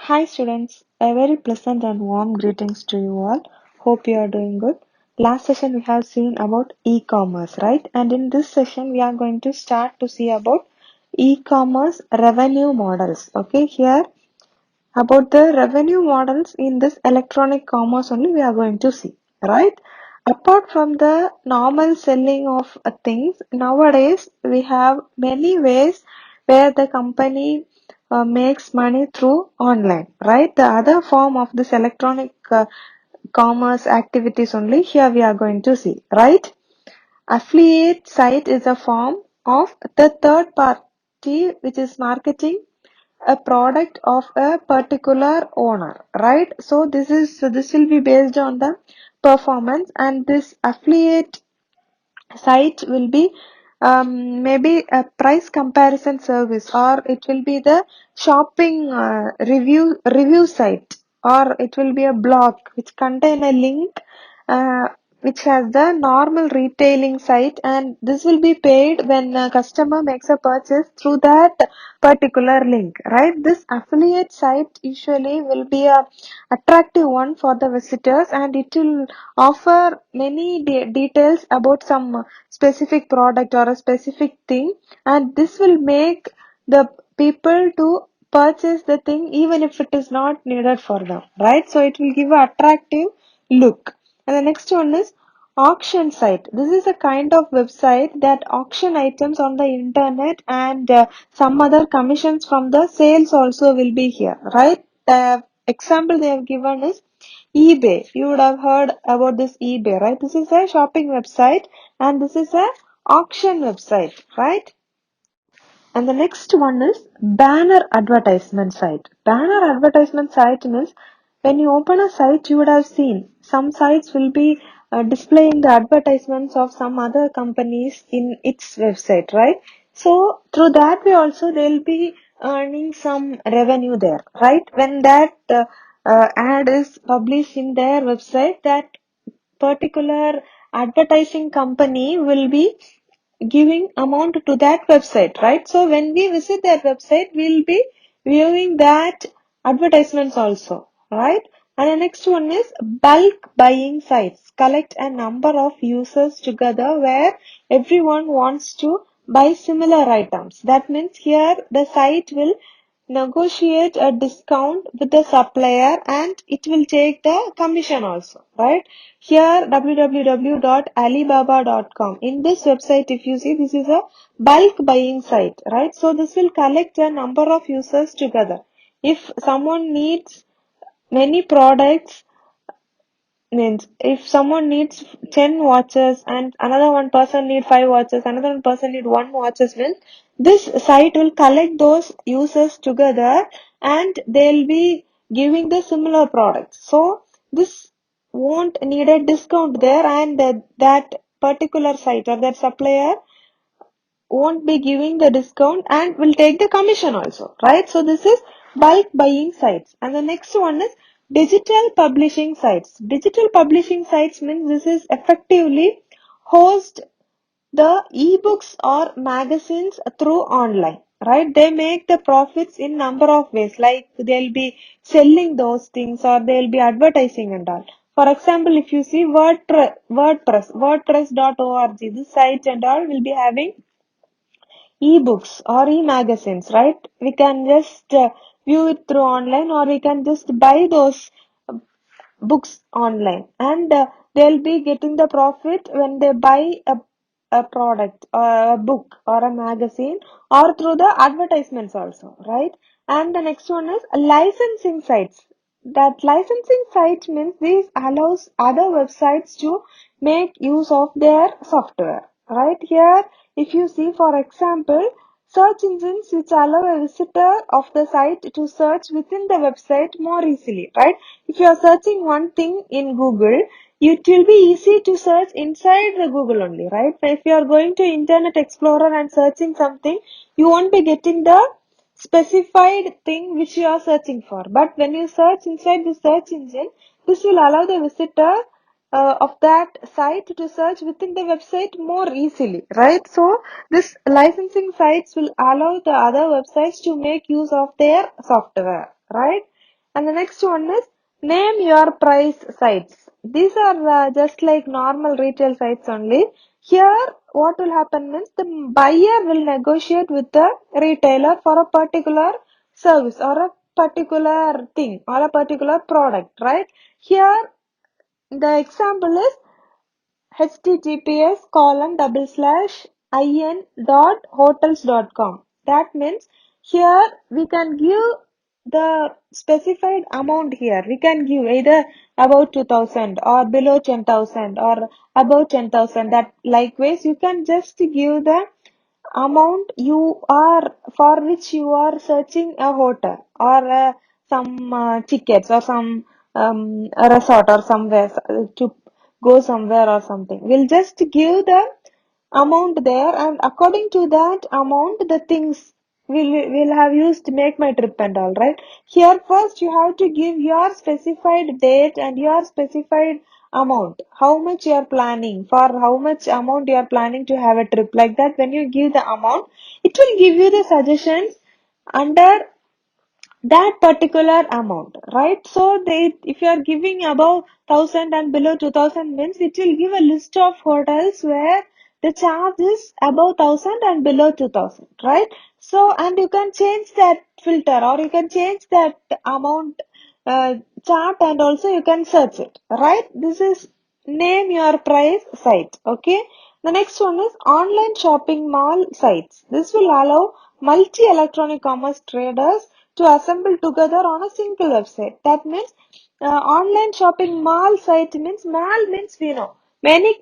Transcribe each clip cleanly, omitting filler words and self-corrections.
Hi students, a very pleasant and warm greetings to you all. Hope you are doing good. Last session we have seen about e-commerce, right? And in this session we are going to start to see about e-commerce revenue models. Okay, here about the revenue models in this electronic commerce only we are going to see, right? Apart from the normal selling of things, nowadays we have many ways where the company makes money through online, right? The other form of this electronic commerce activities only here we are going to see, right? Affiliate site is a form of the third party which is marketing a product of a particular owner, right? So this will be based on the performance, and this affiliate site will be maybe a price comparison service, or it will be the shopping review site, or it will be a blog which contain a link uh, which has the normal retailing site, and this will be paid when a customer makes a purchase through that particular link, right? This affiliate site usually will be a attractive one for the visitors, and it will offer many details about some specific product or a specific thing, and this will make the people to purchase the thing even if it is not needed for them, right? So it will give an attractive look. And the next one is auction site. This is a kind of website that auction items on the internet, and some other commissions from the sales also will be here, right? The example they have given is eBay. You would have heard about this eBay, right? This is a shopping website, and this is a auction website, right? And the next one is banner advertisement site. Banner advertisement site means when you open a site, you would have seen some sites will be displaying the advertisements of some other companies in its website, right? So through that way also they'll be earning some revenue there, right? When that ad is published in their website, that particular advertising company will be giving amount to that website, right? So when we visit that website, we'll be viewing that advertisements also, right? And the next one is bulk buying sites. Collect a number of users together where everyone wants to buy similar items. That means here the site will negotiate a discount with the supplier, and it will take the commission also, right? Here www.alibaba.com. In this website, if you see, this is a bulk buying site, right? So this will collect a number of users together. If someone needs many products, means if someone needs 10 watches and another one person need 5 watches, another one person need 1 watches, means this site will collect those users together, and they'll be giving the similar products. So this won't need a discount there, and that particular site or that supplier won't be giving the discount and will take the commission also, right? So this is bulk buying sites. And the next one is digital publishing sites. Digital publishing sites means this is effectively host the ebooks or magazines through online, right? They make the profits in number of ways, like they'll be selling those things or they'll be advertising and all. For example, if you see wordpress.org, this site and all will be having ebooks or e-magazines, right? We can just view it through online, or we can just buy those uh, books online, and they'll be getting the profit when they buy a product or a book or a magazine, or through the advertisements also, right? And the next one is licensing sites. That licensing site means this allows other websites to make use of their software, right? Here if you see, for example, search engines which allow a visitor of the site to search within the website more easily, right? If you are searching one thing in Google, it will be easy to search inside the Google only, right? If you are going to Internet Explorer and searching something, you won't be getting the specified thing which you are searching for. But when you search inside the search engine, this will allow the visitor of that site to search within the website more easily, right? So this licensing sites will allow the other websites to make use of their software, right? And the next one is name your price sites. These are just like normal retail sites only. Here, what will happen means the buyer will negotiate with the retailer for a particular service or a particular thing or a particular product, right? Here, the example is https://in.hotels.com. That means here we can give the specified amount here. We can give either above 2000 or below 10,000 or above 10,000. That likewise you can just give the amount you are for which you are searching a hotel or some tickets or some a resort or somewhere to go somewhere or something. We'll just give the amount there, and according to that amount the things will have used to make my trip and all, right? Here first you have to give your specified date and your specified amount, how much you are planning, for how much amount you are planning to have a trip. Like that, when you give the amount, it will give you the suggestions under that particular amount, right? So if you are giving above 1000 and below 2000 means it will give a list of hotels where the charge is above 1000 and below 2000, right? So, and you can change that filter or you can change that amount uh, chart, and also you can search it, right? This is name your price site. Okay. The next one is online shopping mall sites. This will allow multi electronic commerce traders to assemble together on a single website. That means online shopping mall site means mall means we know many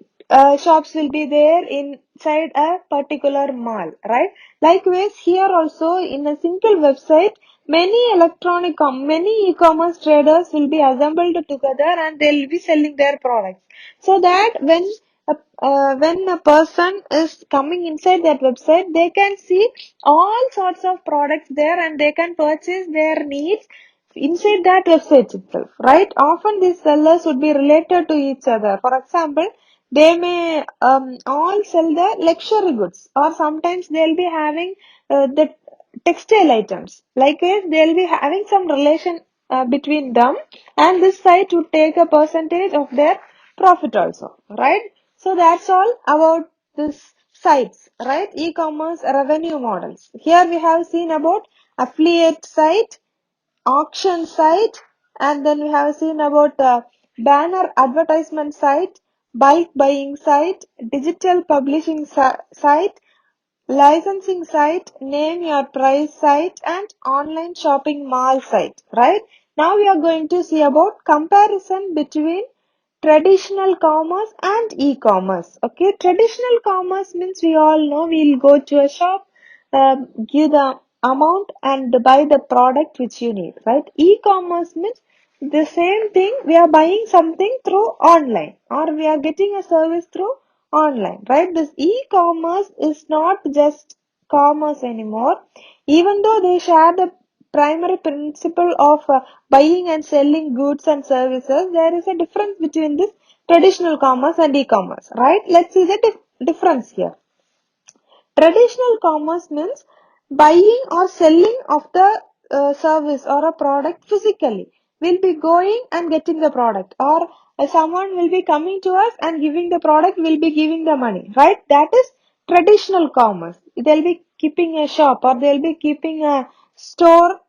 shops will be there inside a particular mall, right? Likewise, here also in a single website, many e-commerce traders will be assembled together and they'll be selling their products. So that when a person is coming inside that website, they can see all sorts of products there and they can purchase their needs inside that website itself, right? Often these sellers would be related to each other. For example, they may all sell the luxury goods, or sometimes they'll be having the textile items. Likewise, they'll be having some relation between them, and this site would take a percentage of their profit also, right? So that's all about this sites, right? E-commerce revenue models. Here we have seen about affiliate site, auction site, and then we have seen about banner advertisement site, bulk buying site, digital publishing site, licensing site, name your price site, and online shopping mall site, right? Now we are going to see about comparison between traditional commerce and e-commerce. Okay, traditional commerce means we all know we'll go to a shop, give the amount and buy the product which you need, right? E-commerce means the same thing, we are buying something through online or we are getting a service through online, right? This e-commerce is not just commerce anymore, even though they share the primary principle of buying and selling goods and services. There is a difference between this traditional commerce and e-commerce, right? Let's see the difference here. Traditional commerce means buying or selling of the service or a product physically. We'll be going and getting the product, or someone will be coming to us and giving the product, we'll be giving the money, right? That is traditional commerce. They'll be keeping a shop or they'll be keeping a store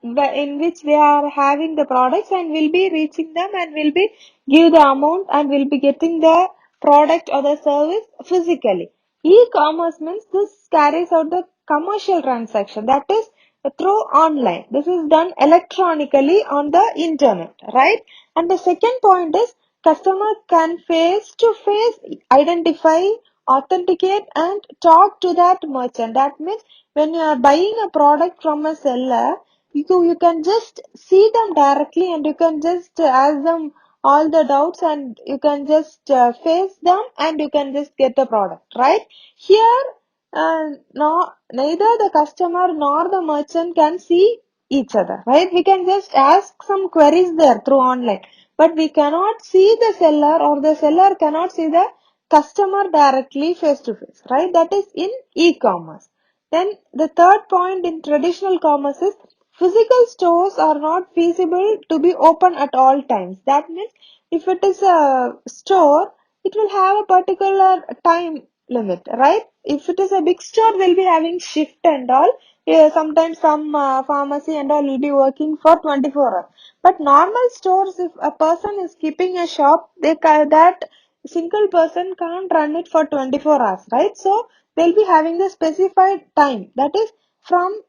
in which they are having the products, and will be reaching them and will be give the amount and will be getting the product or the service physically. E-commerce means this carries out the commercial transaction, that is through online. This is done electronically on the internet, right? And the second point is customer can face to face identify, authenticate and talk to that merchant. That means when you are buying a product from a seller, you can just see them directly and you can just ask them all the doubts and you can just face them and you can just get the product, right? Here, no, neither the customer nor the merchant can see each other, right? We can just ask some queries there through online, but we cannot see the seller or the seller cannot see the customer directly face to face, right? That is in e-commerce. Then the third point in traditional commerce is Physical stores are not feasible to be open at all times. That means if it is a store, it will have a particular time limit, right? If it is a big store, they'll be having shift and all. Yeah, sometimes some pharmacy and all will be working for 24 hours. But normal stores, if a person is keeping a shop, that single person can't run it for 24 hours, right? So they'll be having the specified time, that is from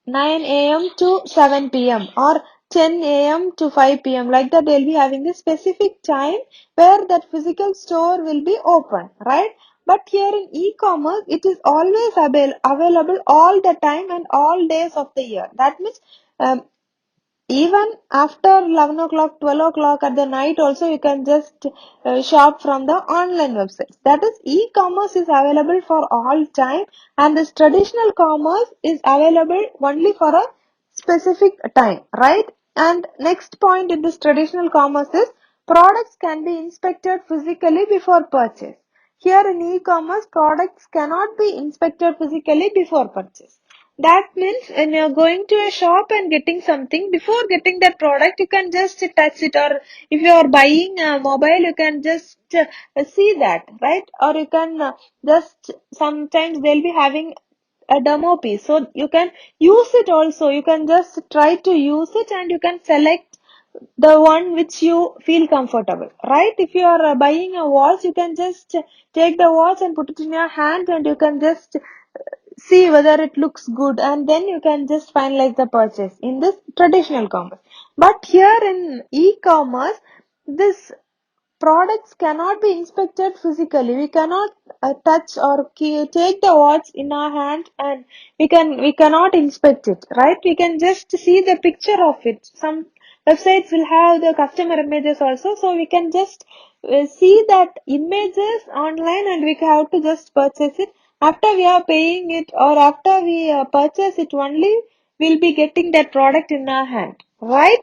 9 a.m. to 7 p.m. or 10 a.m. to 5 p.m. Like that, they'll be having a specific time where that physical store will be open, right? But here in e-commerce, it is always available all the time and all days of the year. That means um, even after 11 o'clock, 12 o'clock at the night also you can just shop from the online websites. That is, e-commerce is available for all time and this traditional commerce is available only for a specific time, right? And next point in this traditional commerce is products can be inspected physically before purchase. Here in e-commerce, products cannot be inspected physically before purchase. That means when you're going to a shop and getting something, before getting that product, you can just touch it, or if you are buying a mobile, you can just see that, right? Or you can just, sometimes they'll be having a demo piece. So you can use it also. You can just try to use it and you can select the one which you feel comfortable, right? If you are buying a watch, you can just take the watch and put it in your hand and you can just see whether it looks good and then you can just finalize the purchase in this traditional commerce. But here in e-commerce, this products cannot be inspected physically. We cannot touch or take the watch in our hand and we cannot inspect it, right? We can just see the picture of it. Some websites will have the customer images also, so we can just see that images online and we have to just purchase it. After we are paying it or after we purchase it only, we'll be getting that product in our hand, right?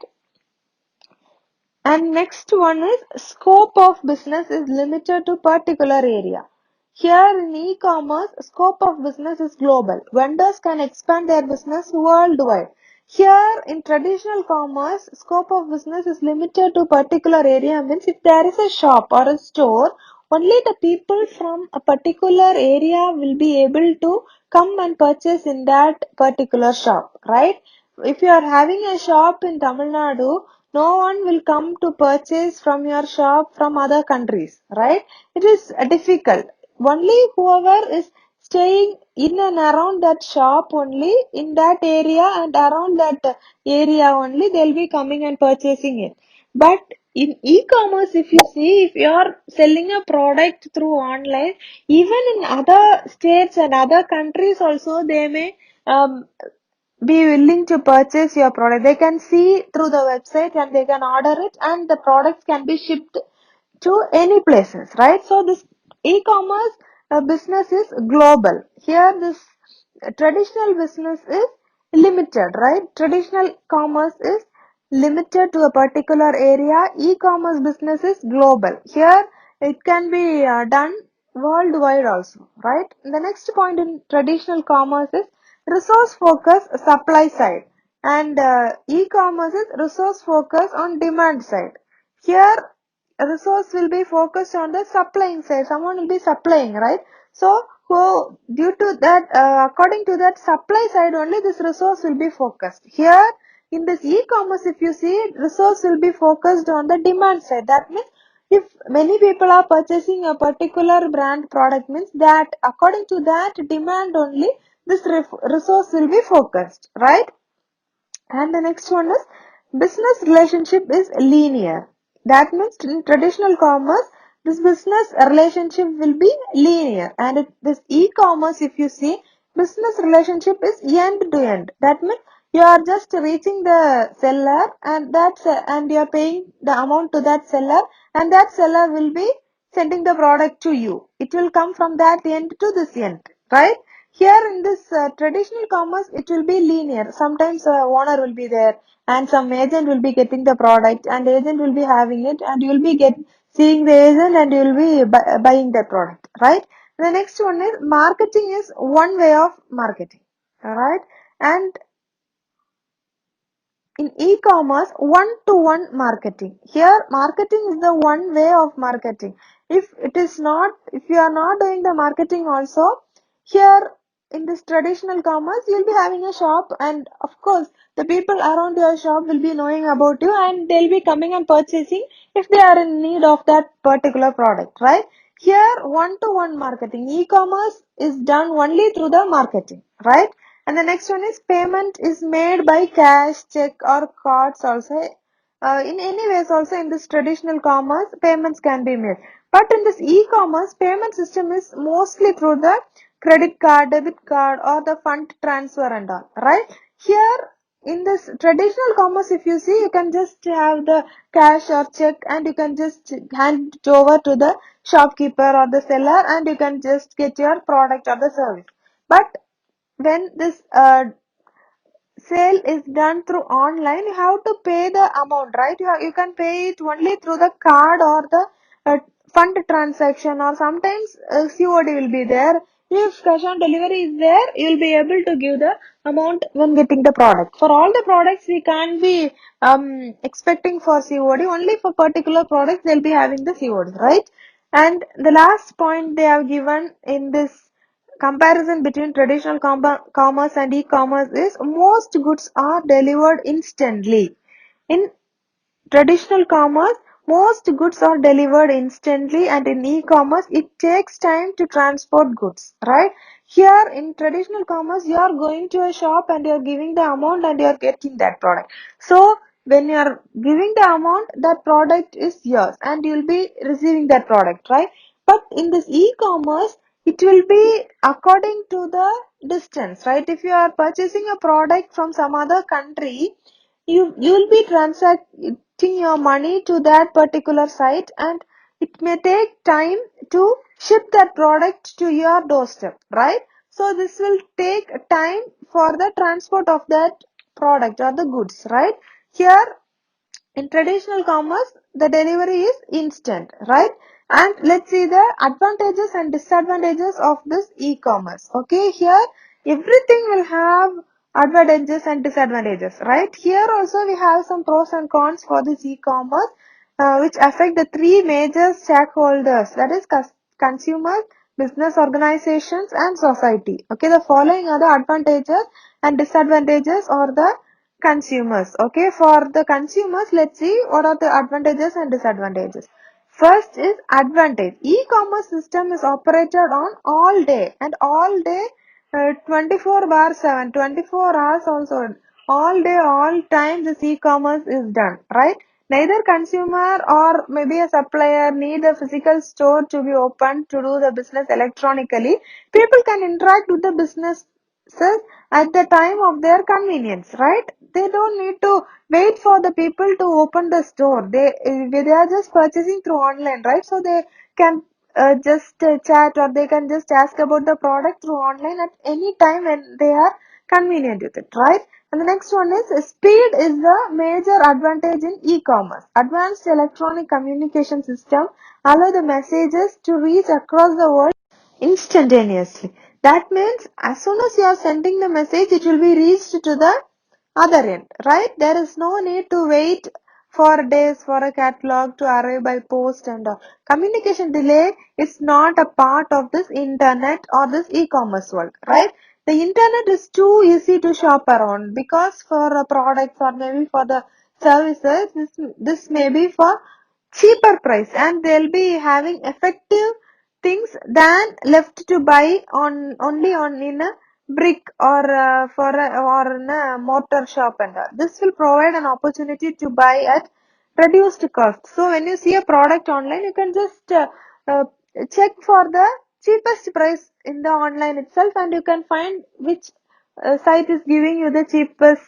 And next one is scope of business is limited to particular area. Here in e-commerce, scope of business is global. Vendors can expand their business worldwide. Here in traditional commerce, scope of business is limited to particular area, means if there is a shop or a store, only the people from a particular area will be able to come and purchase in that particular shop, right? If you are having a shop in Tamil Nadu, no one will come to purchase from your shop from other countries, right? It is difficult. Only whoever is staying in and around that shop only, in that area and around that area only, they'll be coming and purchasing it. But in e-commerce, if you see, if you are selling a product through online, even in other states and other countries also, they may be willing to purchase your product. They can see through the website and they can order it and the products can be shipped to any places, right? So this e-commerce business is global. Here this traditional business is limited, right? Traditional commerce is limited to a particular area. E-commerce business is global. Here it can be done worldwide also, right? The next point in traditional commerce is resource focus supply side and e-commerce is resource focus on demand side. Here resource will be focused on the supplying side. Someone will be supplying, right? So due to that, according to that supply side only, this resource will be focused. Here in this e-commerce, if you see, resource will be focused on the demand side. That means if many people are purchasing a particular brand product, means that according to that demand only, this resource will be focused, right? And the next one is business relationship is linear. That means in traditional commerce, this business relationship will be linear. And this e-commerce, if you see, business relationship is end to end. That means you are just reaching the seller and you are paying the amount to that seller and that seller will be sending the product to you. It will come from that end to this end, right? Here in this traditional commerce, it will be linear. Sometimes owner will be there and some agent will be getting the product and agent will be having it and you will be seeing the agent and you will be buying the product, right? The next one is marketing is one way of marketing, alright? And in e-commerce, one-to-one marketing. Here, marketing is the one way of marketing. If you are not doing the marketing also, here in this traditional commerce, you'll be having a shop, and of course, the people around your shop will be knowing about you, and they'll be coming and purchasing if they are in need of that particular product, right? Here, one-to-one marketing. E-commerce is done only through the marketing, right? And the next one is payment is made by cash, check or cards also. In any ways also in this traditional commerce, payments can be made. But in this e-commerce, payment system is mostly through the credit card, debit card or the fund transfer and all, right? Here in this traditional commerce, if you see, you can just have the cash or check and you can just hand it over to the shopkeeper or the seller and you can just get your product or the service. But when this sale is done through online, you have to pay the amount, right? You can pay it only through the card or the fund transaction, or sometimes COD will be there. If cash on delivery is there, you'll be able to give the amount when getting the product. For all the products, we can't be expecting for COD. Only for particular products, they'll be having the COD, right? And the last point they have given in this comparison between traditional commerce and e-commerce is most goods are delivered instantly. In traditional commerce, most goods are delivered instantly, and in e-commerce, it takes time to transport goods, right? Here in traditional commerce, you are going to a shop and you are giving the amount and you are getting that product. So when you are giving the amount, that product is yours and you will be receiving that product, right? But in this e-commerce, it will be according to the distance, right? If you are purchasing a product from some other country, you'll be transacting your money to that particular site, and it may take time to ship that product to your doorstep, right? So this will take time for the transport of that product or the goods, right? Here in traditional commerce, the delivery is instant, right? And let's see the advantages and disadvantages of this e-commerce. Okay, here everything will have advantages and disadvantages, right? Here also we have some pros and cons for this e-commerce, which affect the three major stakeholders, that is consumers, business organizations and society. Okay, the following are the advantages and disadvantages or the consumers. Okay, for the consumers, let's see what are the advantages and disadvantages. First is advantage. E-commerce system is operated on all day and all day, 24 bar 7, 24 hours also. All day, all time this e-commerce is done, right? Neither consumer or maybe a supplier need a physical store to be opened to do the business electronically. People can interact with the businesses at the time of their convenience, right? They don't need to wait for the people to open the store. They are just purchasing through online, right? So they can just chat, or they can just ask about the product through online at any time when they are convenient with it, right? And the next one is speed is the major advantage in e-commerce. Advanced electronic communication system allow the messages to reach across the world instantaneously. That means as soon as you are sending the message, it will be reached to the other end, right? There is no need to wait for days for a catalog to arrive by post, and communication delay is not a part of this internet or this e-commerce world, right? The internet is too easy to shop around, because for products or maybe for the services, this may be for cheaper price, and they'll be having effective things than left to buy on only on in a brick or or in a mortar shop, and all. This will provide an opportunity to buy at reduced cost. So when you see a product online, you can just uh, check for the cheapest price in the online itself, and you can find which site is giving you the cheapest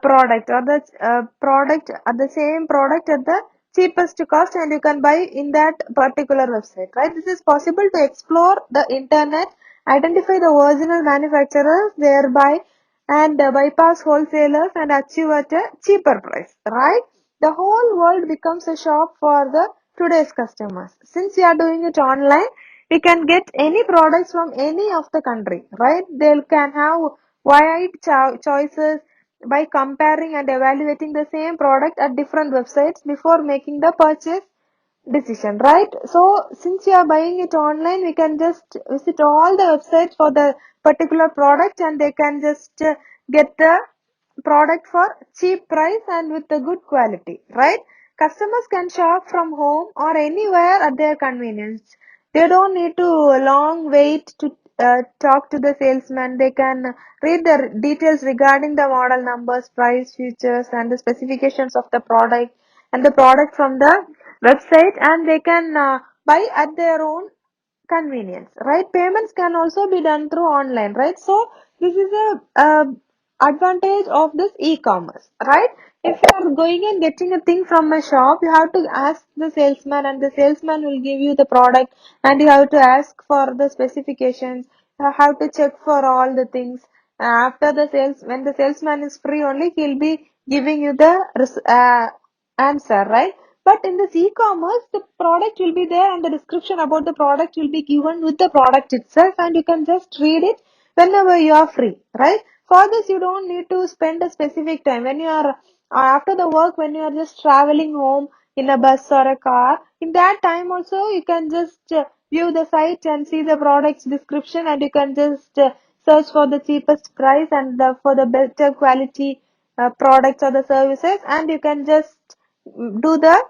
product, or the product at the same product at the cheapest cost, and you can buy in that particular website, right? This is possible to explore the internet, identify the original manufacturers thereby, and bypass wholesalers and achieve at a cheaper price, right? The whole world becomes a shop for the today's customers. Since we are doing it online, we can get any products from any of the country, right? They can have wide choices, by comparing and evaluating the same product at different websites before making the purchase decision, right? So since you are buying it online, we can just visit all the websites for the particular product and they can just get the product for cheap price and with a good quality, right? Customers can shop from home or anywhere at their convenience. They don't need to long wait to talk to the salesman. They can read the details regarding the model numbers, price, features, and the specifications of the product and the product from the website, and they can buy at their own convenience, right? Payments can also be done through online, right? So this is a advantage of this e-commerce, right? If you are going and getting a thing from a shop, you have to ask the salesman and the salesman will give you the product and you have to ask for the specifications. You have to check for all the things. After the sales, when the salesman is free only, he'll be giving you the answer, right? But in this e-commerce, the product will be there and the description about the product will be given with the product itself and you can just read it whenever you are free, right? For this, you don't need to spend a specific time. When you are after the work, when you are just traveling home in a bus or a car, in that time also you can just view the site and see the product's description and you can just search for the cheapest price and for the better quality products or the services and you can just do the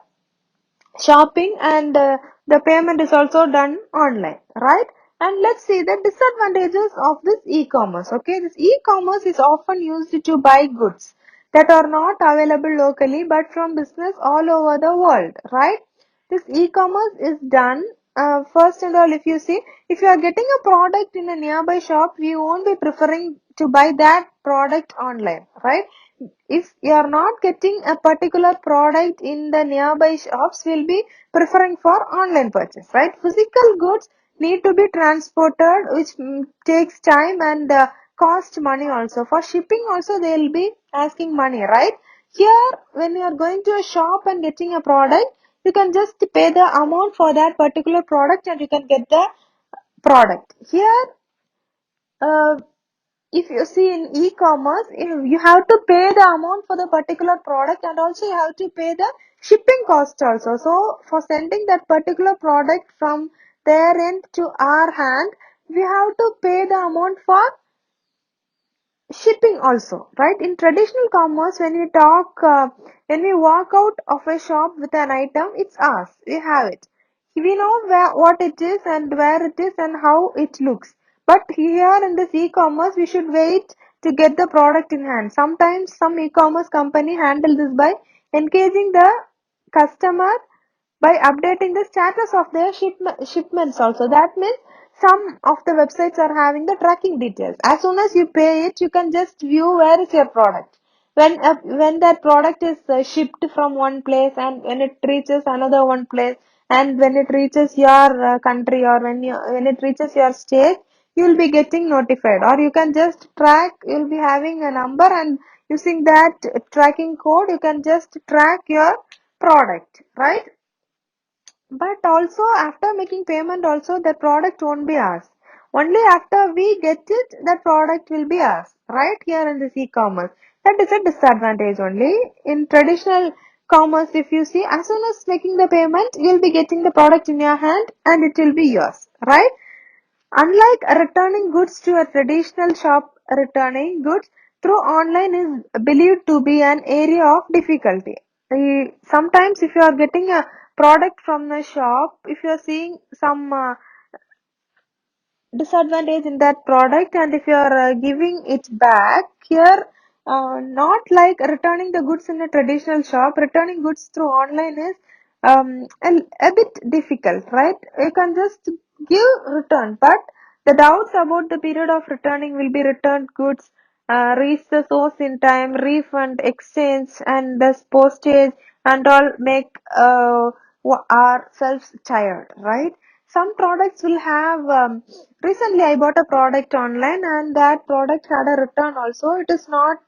shopping and the payment is also done online, right? And let's see the disadvantages of this e-commerce. Okay, this e-commerce is often used to buy goods that are not available locally but from business all over the world, right? This e-commerce is done first and all. If you see, if you are getting a product in a nearby shop, you won't be preferring to buy that product online, right? If you are not getting a particular product in the nearby shops, will be preferring for online purchase, right? Physical goods need to be transported, which takes time and cost money also. For shipping also they will be asking money, right? Here when you are going to a shop and getting a product, you can just pay the amount for that particular product and you can get the product. Here uh, if you see in e-commerce, you have to pay the amount for the particular product and also you have to pay the shipping cost also. So for sending that particular product from their end to our hand, we have to pay the amount for shipping also, right? In traditional commerce, when we walk out of a shop with an item, it's ours. We have it. We know what it is and where it is and how it looks. But here in this e-commerce, we should wait to get the product in hand. Sometimes some e-commerce company handle this by engaging the customer by updating the status of their shipments also. That means some of the websites are having the tracking details. As soon as you pay it, you can just view where is your product. When that product is shipped from one place and when it reaches another one place and when it reaches your country or when it reaches your state, you will be getting notified or you can just track, you will be having a number and using that tracking code, you can just track your product, right? But also after making payment also the product won't be ours. Only after we get it, that product will be ours. Right here in this e-commerce. That is a disadvantage only. In traditional commerce, if you see, as soon as making the payment, you'll be getting the product in your hand and it will be yours. Right? Unlike returning goods to a traditional shop, returning goods through online is believed to be an area of difficulty. Sometimes if you are getting a product from the shop, if you are seeing some disadvantage in that product and if you are giving it back here, not like returning the goods in a traditional shop, returning goods through online is a bit difficult, right? You can just give return, but the doubts about the period of returning will be returned goods reach the source in time, refund, exchange, and this postage and all make ourselves tired, right? Some products will have recently I bought a product online and that product had a return also. It is not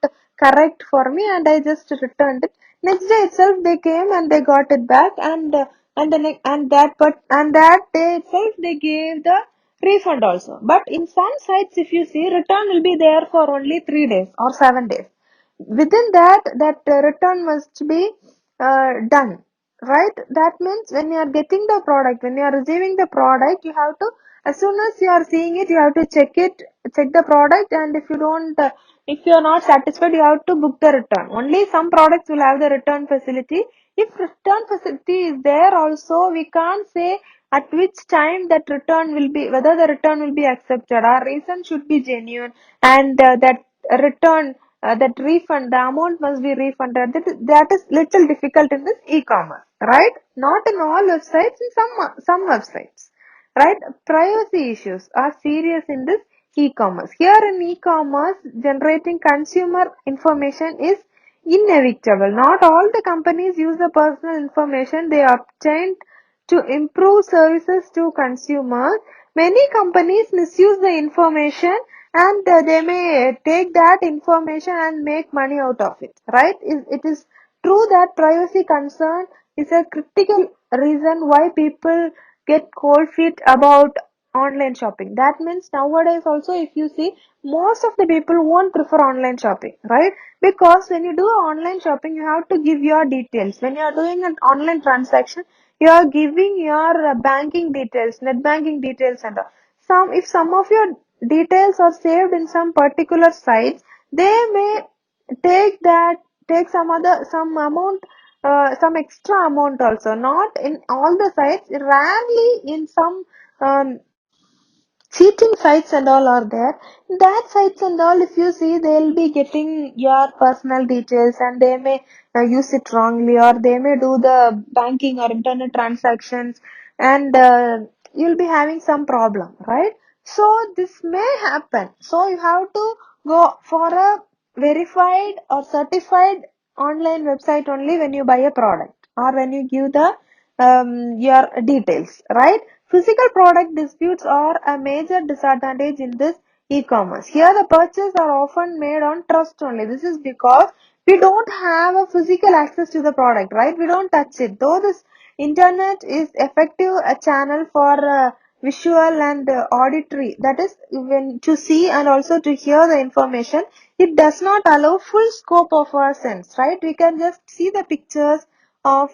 correct for me and I just returned it. Next day itself they came and they got it back and the and that day itself they gave the refund also. But in some sites if you see, return will be there for only 3 days or 7 days. within that return must be done, right? That means when you are getting the product, when you are receiving the product, you have to, as soon as you are seeing it, you have to check the product, and if you don't if you are not satisfied, you have to book the return. Only some products will have the return facility. If return facility is there also, we can't say at which time that return will be, whether the return will be accepted. Our reason should be genuine, and that return, that refund, the amount must be refunded. That is little difficult in this e-commerce, right? Not in all websites, in some websites, right? Privacy issues are serious in this e-commerce. Here in e-commerce, generating consumer information is inevitable. Not all the companies use the personal information they obtained to improve services to consumers. Many companies misuse the information, and they may take that information and make money out of it, right? It is true that privacy concern is a critical reason why people get cold feet about online shopping. That means nowadays also, if you see, most of the people won't prefer online shopping, right? Because when you do online shopping, you have to give your details. When you are doing an online transaction, you are giving your banking details, net banking details, and all. If some of your details are saved in some particular sites, they may take that take some amount, some extra amount also. Not in all the sites, rarely in some um, cheating sites and all are there. That sites and all, if you see, they'll be getting your personal details, and they may use it wrongly, or they may do the banking or internet transactions, and you'll be having some problem, right? So this may happen. So you have to go for a verified or certified online website only when you buy a product, or when you give the your details, right? Physical product disputes are a major disadvantage in this e-commerce. Here the purchases are often made on trust only. This is because we don't have a physical access to the product, right? We don't touch it. Though this internet is effective a channel for visual and auditory, that is, when to see and also to hear the information, it does not allow full scope of our sense, right? We can just see the pictures of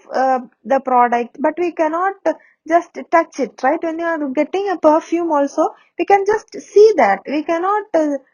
the product, but we cannot just touch it, right? When you are getting a perfume also, we can just see that. We cannot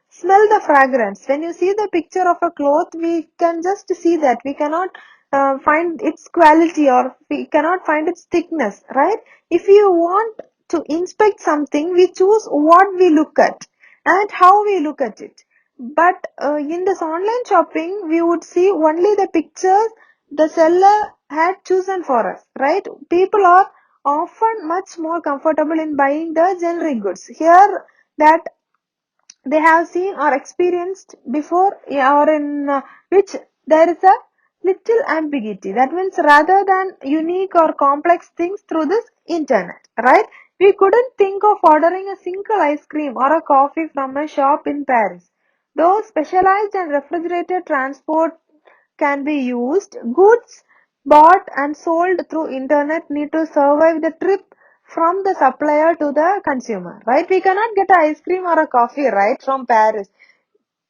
smell the fragrance. When you see the picture of a cloth, we can just see that. We cannot find its quality, or we cannot find its thickness, right? If you want to inspect something, we choose what we look at and how we look at it. But in this online shopping, we would see only the pictures the seller had chosen for us, right? People are often much more comfortable in buying the generic goods here that they have seen or experienced before, or in which there is a little ambiguity. That means rather than unique or complex things through this internet, right? We couldn't think of ordering a single ice cream or a coffee from a shop in Paris. Though specialized and refrigerated transport can be used, goods bought and sold through internet need to survive the trip from the supplier to the consumer, right? We cannot get an ice cream or a coffee, right, from Paris.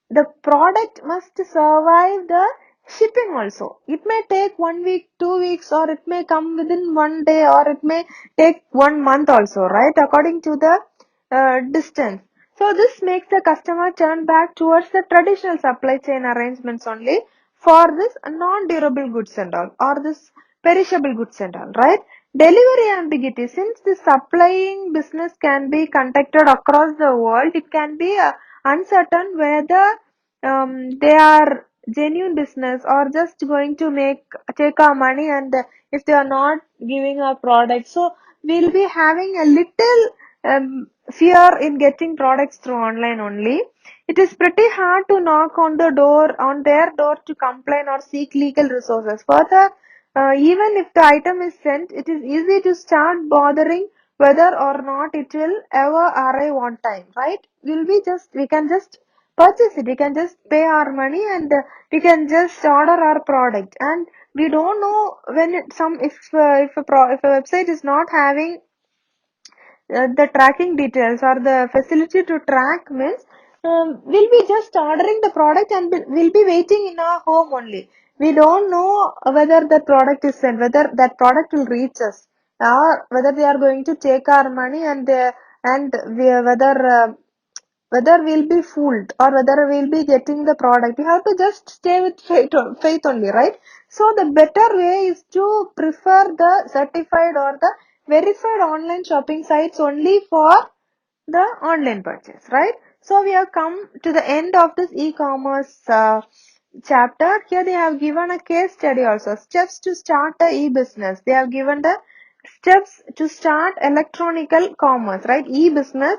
The product must survive the shipping also. It may take 1 week, 2 weeks, or it may come within one day, or it may take 1 month also, right? According to the distance. So this makes the customer turn back towards the traditional supply chain arrangements only for this non-durable goods and all, or this perishable goods and all, right? Delivery ambiguity. Since the supplying business can be conducted across the world, it can be uncertain whether they are genuine business or just going to take our money, and if they are not giving our product, so we'll be having a little fear in getting products through online only. It is pretty hard to knock on their door to complain or seek legal resources. Further, even if the item is sent, it is easy to start bothering whether or not it will ever arrive on time, right? We can just purchase it. We can just pay our money, and we can just order our product. And we don't know when if a website is not having the tracking details or the facility to track, means we'll be just ordering the product and we'll be waiting in our home only. We don't know whether that product is sent, whether that product will reach us, or whether they are going to take our money whether we'll be fooled or whether we'll be getting the product. We have to just stay with faith only, right? So the better way is to prefer the certified or the verified online shopping sites only for the online purchase, right? So we have come to the end of this e-commerce chapter. Here they have given a case study also. Steps to start a e-business. They have given the steps to start electronical commerce, right? E-business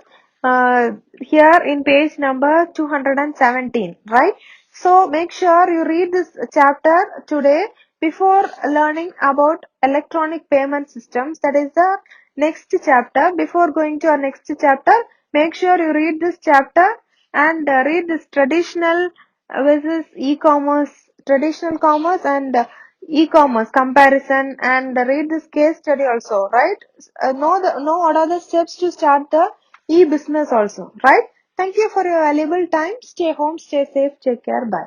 here in page number 217, right? So make sure you read this chapter today before learning about electronic payment systems. That is the next chapter. Before going to our next chapter, make sure you read this chapter and read this traditional versus e-commerce, traditional commerce and e-commerce comparison, and read this case study also, right? Know what are the steps to start the e-business also, right? Thank you for your valuable time. Stay home, stay safe, take care, bye.